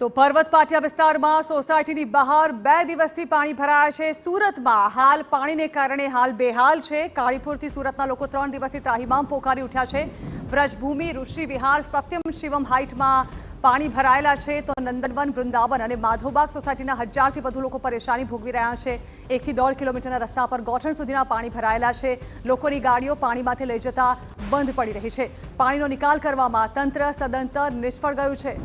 તો પર્વત પાટિયા વિસ્તારમાં સોસાયટીની બહાર 2 દિવસથી પાણી ભરાયા છે। સુરતમાં હાલ પાણીને કારણે હાલ બેહાલ છે। કાળીપુરથી સુરતના લોકો 3 દિવસથી ત્રાહિમામ પોકારી ઉઠ્યા છે। વ્રજભૂમિ, ઋષિ વિહાર, સત્યમ શિવમ હાઇટમાં પાણી ભરાયેલા છે। તો નંદનવન, વૃંદાવન અને માધવબાગ સોસાયટીના 1000થી વધુ લોકો પરેશાની ભોગવી રહ્યા છે। 1 થી 1.5 કિલોમીટરના રસ્તા પર ગોઠણ સુધીના પાણી ભરાયેલા છે। લોકોની ગાડીઓ પાણીમાંથી લઈ જતા બંધ પડી રહી છે। પાણીનો નિકાલ કરવામાં તંત્ર સદંતર નિષ્ફળ ગયું છે।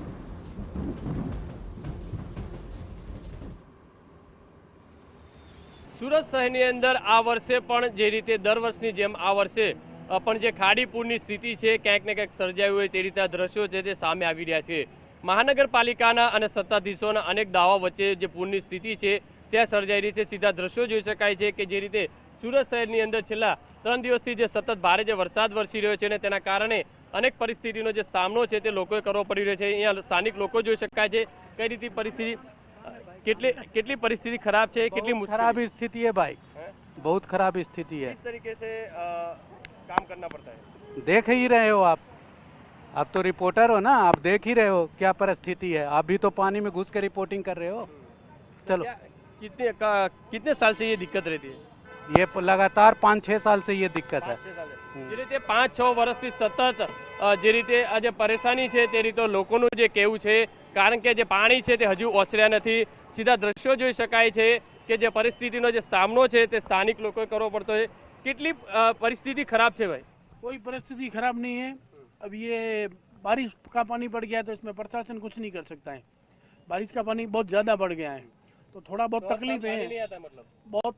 સુરત શહેરની અંદર આ વર્ષે પણ જે રીતે દર વર્ષની જેમ આ વર્ષે પણ જે ખાડીપુરની સ્થિતિ છે ક્યાંક ને ક્યાંક સર્જાયું હોય તે રીતે દ્રશ્યો છે તે સામે આવી રહ્યા છે। મહાનગરપાલિકાના અને સત્તાધીશોના અનેક દાવા વચ્ચે જે પૂરની સ્થિતિ છે ત્યાં સર્જાઈ રહી છે। સીધા દ્રશ્યો જોઈ શકાય છે કે જે રીતે સુરત શહેરની અંદર છેલ્લા 3 દિવસથી જે સતત ભારે જે વરસાદ વરસી રહ્યો છે ને તેના કારણે અનેક પરિસ્થિતિનો જે સામનો છે તે લોકોએ કરવો પડી રહ્યો છે। અહીંયા સ્થાનિક લોકો જોઈ શકાય છે કઈ રીતે પરિસ્થિતિ कितनी परिस्थिति खराब है, कितनी खराब स्थिति है भाई, बहुत खराब स्थिति है। किस तरीके से काम करना पड़ता है? देख ही रहे हो आप तो रिपोर्टर हो ना, आप देख ही रहे हो क्या परिस्थिति है। आप भी तो पानी में घुस कर रिपोर्टिंग कर रहे हो। चलो कितने साल से ये दिक्कत रहती है? ये लगातार 5-6 साल से ये दिक्कत है। જે રીતે 5-6 વર્ષથી સતત જે રીતે આ જે પરેશાની છે તે રીતે લોકોનું જે કહેવું છે, કારણ કે જે પાણી છે તે હજુ ઓસર્યા નથી। સીધા દ્રશ્યો જોઈ શકાય છે કે જે પરિસ્થિતિનો જે સામનો છે તે સ્થાનિક લોકોએ કરવો પડતો है। કેટલી પરિસ્થિતિ ખરાબ છે ભાઈ? कोई परिस्थिति खराब नहीं है। अब ये बारिश का पानी बढ़ गया तो इसमें प्रशासन कुछ नहीं कर सकता है। बारिश का पानी बहुत ज़्यादा बढ़ गया है तो थोड़ा बहुत तकलीफ है,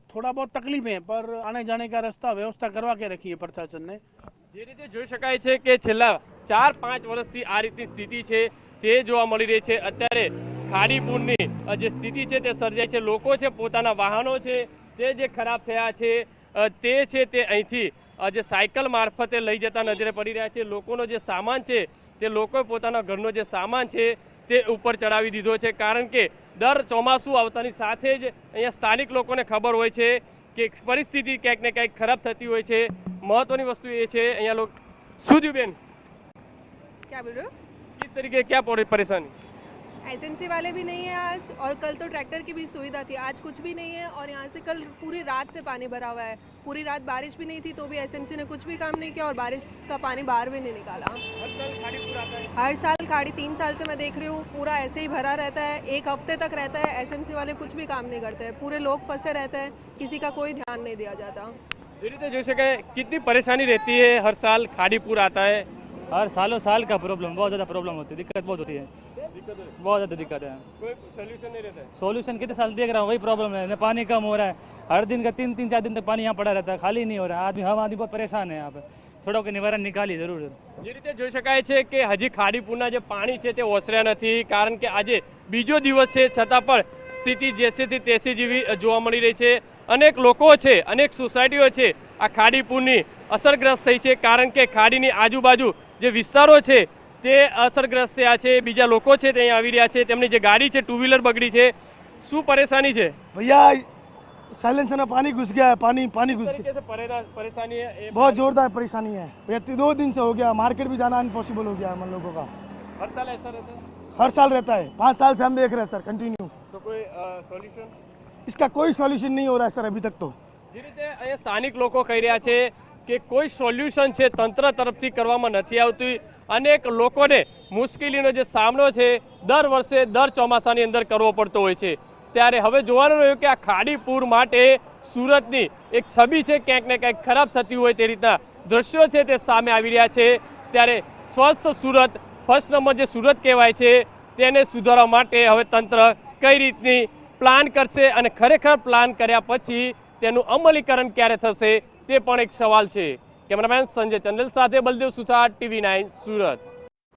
थोड़ा बहुत तकलीफ है, पर आने जाने का रास्ता व्यवस्था करवा के रखी है प्रशासन ने। જે રીતે જોઈ શકાય છે કે છેલ્લા 4-5 વર્ષથી આ રીતની સ્થિતિ છે તે જોવા મળી રહી છે। અત્યારે ખાડીપુરની જે સ્થિતિ છે તે સર્જાય છે। લોકો છે પોતાના વાહનો છે તે જે ખરાબ થયા છે તે છે તે અહીંથી જે સાયકલ મારફતે લઈ જતા નજરે પડી રહ્યા છે। લોકોનો જે સામાન છે તે લોકોએ પોતાના ઘરનો જે સામાન છે તે ઉપર ચડાવી દીધો છે, કારણ કે દર ચોમાસું આવતાની સાથે જ અહીંયા સ્થાનિક લોકોને ખબર હોય છે કે પરિસ્થિતિ ક્યાંક ને ક્યાંક ખરાબ થતી હોય છે। महत्वनी वस्तु ये है यहाँ लोग सुधी बेन क्या बोल रहे हो? किस तरीके क्या परेशानी? एसएमसी वाले भी नहीं है आज, और कल तो ट्रैक्टर की भी सुविधा थी, आज कुछ भी नहीं है। और यहाँ से कल पूरी रात से पानी भरा हुआ है। पूरी रात बारिश भी नहीं थी तो भी एसएमसी ने कुछ भी काम नहीं किया और बारिश का पानी बाहर भी नहीं निकाला। हर साल खाड़ी पूरा आता है? हर साल खाड़ी 3 साल से मैं देख रही हूँ पूरा ऐसे ही भरा रहता है, 1 हफ्ते तक रहता है। एसएमसी वाले कुछ भी काम नहीं करते हैं, पूरे लोग फंसे रहते हैं, किसी का कोई ध्यान नहीं दिया जाता। जो सके कितनी परेशानी रहती है? हर साल खाड़ीपुर आता है, हर सालों साल का प्रॉब्लम, बहुत ज़्यादा प्रॉब्लम होती है, दिक्कत बहुत होती है, बहुत ज़्यादा दिक्कत है। कोई सोल्यूशन नहीं रहता है? सोल्यूशन कितने साल देख रहा हूँ, वही प्रॉब्लम है। पानी कम हो रहा है, हर दिन का 3-4 दिन तक पानी यहाँ पड़ा रहता है, खाली नहीं हो रहा है। आदमी बहुत परेशान है यहाँ पे, થોડો કે નિવારણ નિકાલી જરૂર। જે રીતે જોઈ શકાય છે કે હજી ખાડીપુરના જે પાણી છે તે ઓસર્યા નથી, કારણ કે આજે બીજો દિવસ છે છતાં પણ સ્થિતિ જેસેથી તેસી જેવી જોવા મળી રહી છે। અનેક લોકો છે, અનેક સોસાયટીઓ છે આ ખાડીપુરની અસરગ્રસ્ત થઈ છે, કારણ કે ખાડીની આજુબાજુ જે વિસ્તારો છે તે અસરગ્રસ્ત થયા છે। બીજા લોકો છે તે અહીં આવી રહ્યા છે, તેમની જે गाड़ी છે 2 व्हीलर બગડી છે। શું પરેશાની છે भैया साइलेंसर में पानी घुस गया है, पानी घुस तरीके से परेशानी है? बहुत जोरदार परेशानी है भैया। 2 दिन से हो गया, मार्केट भी जाना इम्पॉसिबल हो गया हम लोगों का। हर साल ऐसा रहता है? हर साल रहता है, 5 साल से हम देख रहे हैं सर कंटिन्यू। तो कोई सोल्यूशन? इसका कोई सॉल्यूशन नहीं हो रहा है सर अभी तक तो। જે રીતે અહીંયા સ્થાનિક લોકો કહી રહ્યા છે કે કોઈ સોલ્યુશન છે તંત્ર તરફથી કરવામાં નથી આવતું। અનેક લોકોને મુશ્કેલીનો જે સામનો છે દર વર્ષે દર ચોમાસાની અંદર કરવો પડતો હોય છે। ત્યારે હવે જોવાનું રહ્યું કે આ ખાડીપુર માટે સુરતની એક છબી છે ક્યાંક ને ક્યાંક ખરાબ થતી હોય તે રીતના દ્રશ્યો છે તે સામે આવી રહ્યા છે। ત્યારે સ્વસ્થ સુરત, ફર્સ્ટ નંબર જે સુરત કહેવાય છે તેને સુધારવા માટે હવે તંત્ર કઈ રીતની પ્લાન કરશે અને ખરેખર પ્લાન કર્યા પછી તેનું અમલીકરણ ક્યારે થશે તે પણ એક સવાલ છે। કેમેરામેન સંજય ચંડલ સાથે બલદેવ સુથાર, TV9 સુરત।